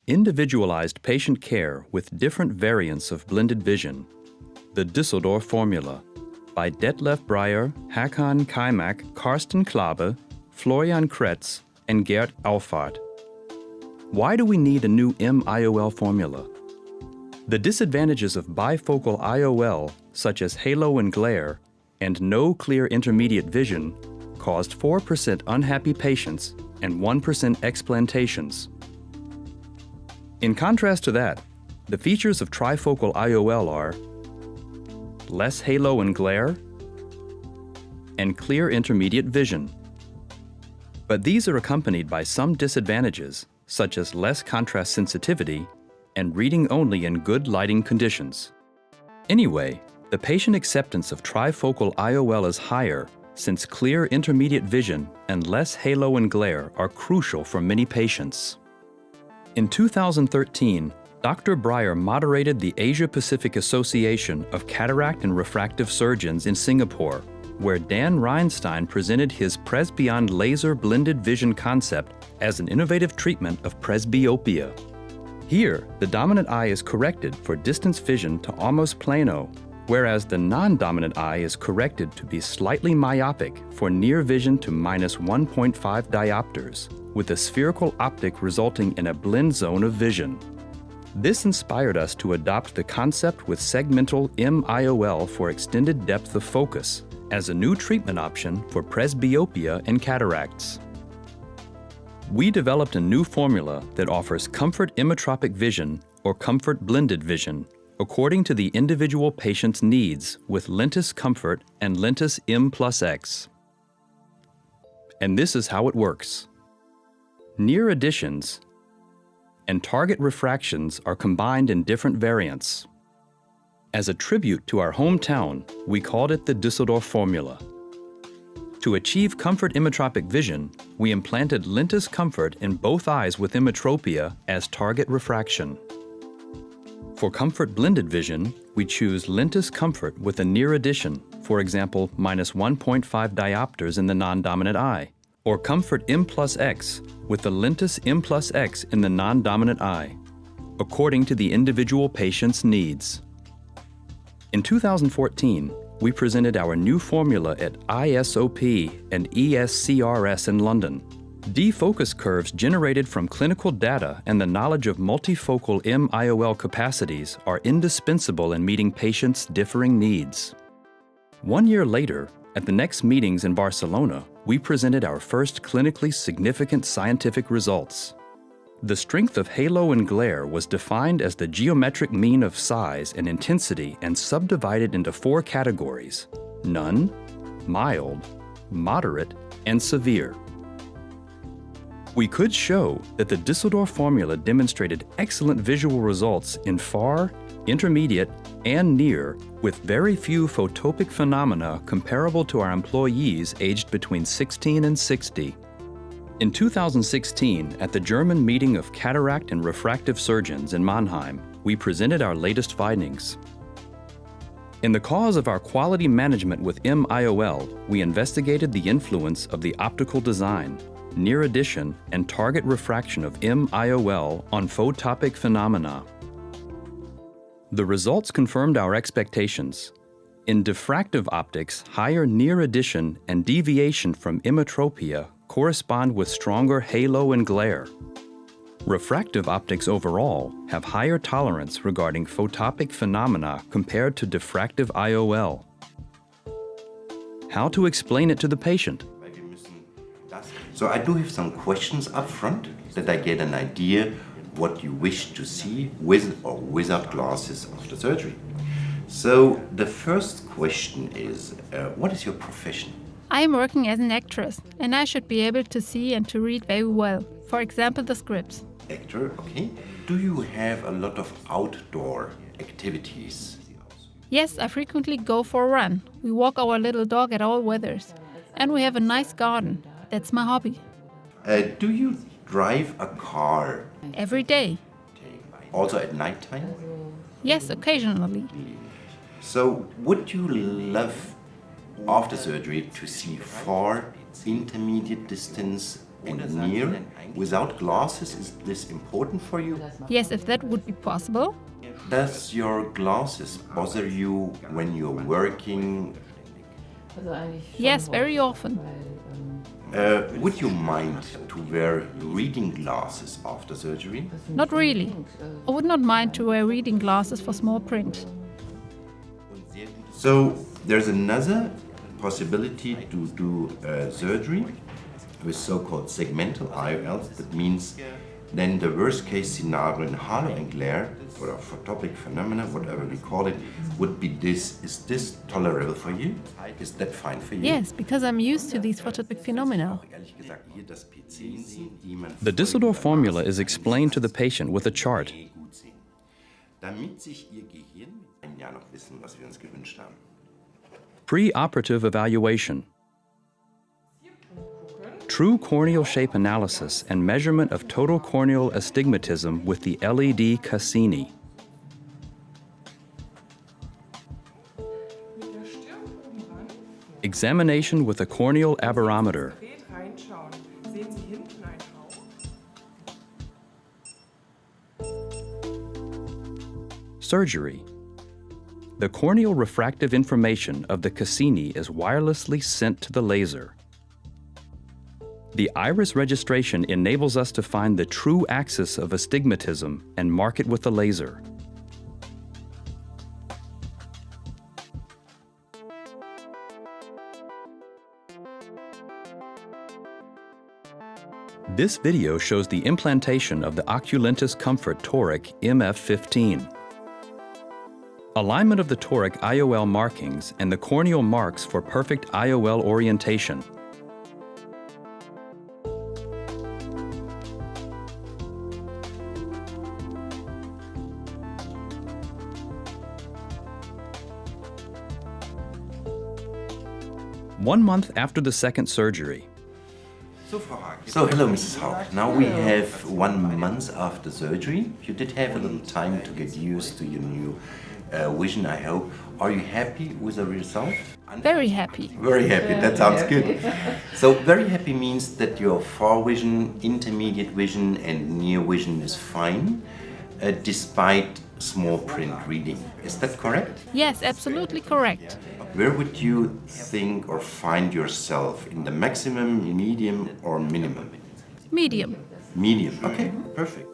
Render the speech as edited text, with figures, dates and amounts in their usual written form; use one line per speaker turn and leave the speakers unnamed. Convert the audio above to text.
Individualized patient care with different variants of blended vision. The Duesseldorf Formula by Detlef Breyer, Hakan Kaimak, Karsten Klabe, Florian Kretz, and Gert Auffahrt. Why do we need a new MIOL formula? The disadvantages of bifocal IOL, such as halo and glare, and no clear intermediate vision, caused 4% unhappy patients and 1% explantations. In contrast to that, the features of trifocal IOL are less halo and glare, and clear intermediate vision. But these are accompanied by some disadvantages, such as less contrast sensitivity and reading only in good lighting conditions. Anyway, the patient acceptance of trifocal IOL is higher since clear intermediate vision and less halo and glare are crucial for many patients. In 2013, Dr. Breyer moderated the Asia-Pacific Association of Cataract and Refractive Surgeons in Singapore, where Dan Reinstein presented his Presbeyond laser blended vision concept as an innovative treatment of presbyopia. Here, the dominant eye is corrected for distance vision to almost plano, whereas the non-dominant eye is corrected to be slightly myopic for near vision to -1.5 diopters, with a spherical optic resulting in a blend zone of vision. This inspired us to adopt the concept with segmental MIOL for extended depth of focus as a new treatment option for presbyopia and cataracts. We developed a new formula that offers comfort immetropic vision or comfort blended vision according to the individual patient's needs with Lentis Comfort and Lentis M+X. And this is how it works. Near additions and target refractions are combined in different variants. As a tribute to our hometown, we called it the Duesseldorf Formula. To achieve comfort immetropic vision, we implanted Lentis Comfort in both eyes with emmetropia as target refraction. For comfort blended vision, we choose Lentis Comfort with a near addition, for example, -1.5 diopters in the non-dominant eye, or Comfort M+X with the Lentis M+X in the non-dominant eye, according to the individual patient's needs. In 2014, we presented our new formula at ISOP and ESCRS in London. Defocus curves generated from clinical data and the knowledge of multifocal MIOL capacities are indispensable in meeting patients' differing needs. 1 year later, at the next meetings in Barcelona, we presented our first clinically significant scientific results. The strength of halo and glare was defined as the geometric mean of size and intensity and subdivided into 4 categories: none, mild, moderate, and severe. We could show that the Duesseldorf formula demonstrated excellent visual results in far, intermediate, and near, with very few photopic phenomena comparable to our employees aged between 16 and 60. In 2016, at the German Meeting of Cataract and Refractive Surgeons in Mannheim, we presented our latest findings. In the cause of our quality management with MIOL, we investigated the influence of the optical design, near addition, and target refraction of MIOL on photopic phenomena. The results confirmed our expectations. In diffractive optics, higher near addition and deviation from emmetropia correspond with stronger halo and glare. Refractive optics overall have higher tolerance regarding photopic phenomena compared to diffractive IOL. How to explain it to the patient?
So I do have some questions up front that I get an idea what you wish to see with or without glasses after surgery. So the first question is, what is your profession?
I am working as an actress, and I should be able to see and to read very well. For example, the scripts.
Actor, okay. Do you have a lot of outdoor activities?
Yes, I frequently go for a run. We walk our little dog at all weathers. And we have a nice garden. That's my hobby.
Do you drive a car?
Every day.
Also at night time?
Yes, occasionally.
So would you love after surgery to see far, intermediate distance and near without glasses. Is this important for you?
Yes, if that would be possible.
Does your glasses bother you when you're working?
Yes, very often.
Would you mind to wear reading glasses after surgery?
Not really. I would not mind to wear reading glasses for small print.
So there's another possibility to do surgery with so-called segmental IOLs. That means then the worst-case scenario in halo and glare, or a photopic phenomena, whatever we call it, would be this. Is this tolerable for you? Is that fine for you?
Yes, because I'm used to these photopic phenomena.
The Duesseldorf formula is explained to the patient with a chart.
Damit sich Ihr Gehirn ein Jahr noch wissen, was wir uns gewünscht haben.
Preoperative Evaluation. True corneal shape analysis and measurement of total corneal astigmatism with the LED Cassini. Examination with a corneal aberrometer. Surgery. The corneal refractive information of the Cassini is wirelessly sent to the laser. The iris registration enables us to find the true axis of astigmatism and mark it with the laser. This video shows the implantation of the Oculentis Comfort Toric MF15. Alignment of the toric IOL markings and the corneal marks for perfect IOL orientation. One month after the second surgery.
So hello Mrs. Haug. Now we have 1 month after surgery. You did have a little time to get used to your new vision, I hope. Are you happy with the result?
Very happy.
Very happy, that sounds good. So very happy means that your far vision, intermediate vision and near vision is fine, despite small print reading. Is that correct?
Yes, absolutely correct.
Where would you think or find yourself? In the maximum, medium or minimum?
Medium.
Medium, okay, perfect.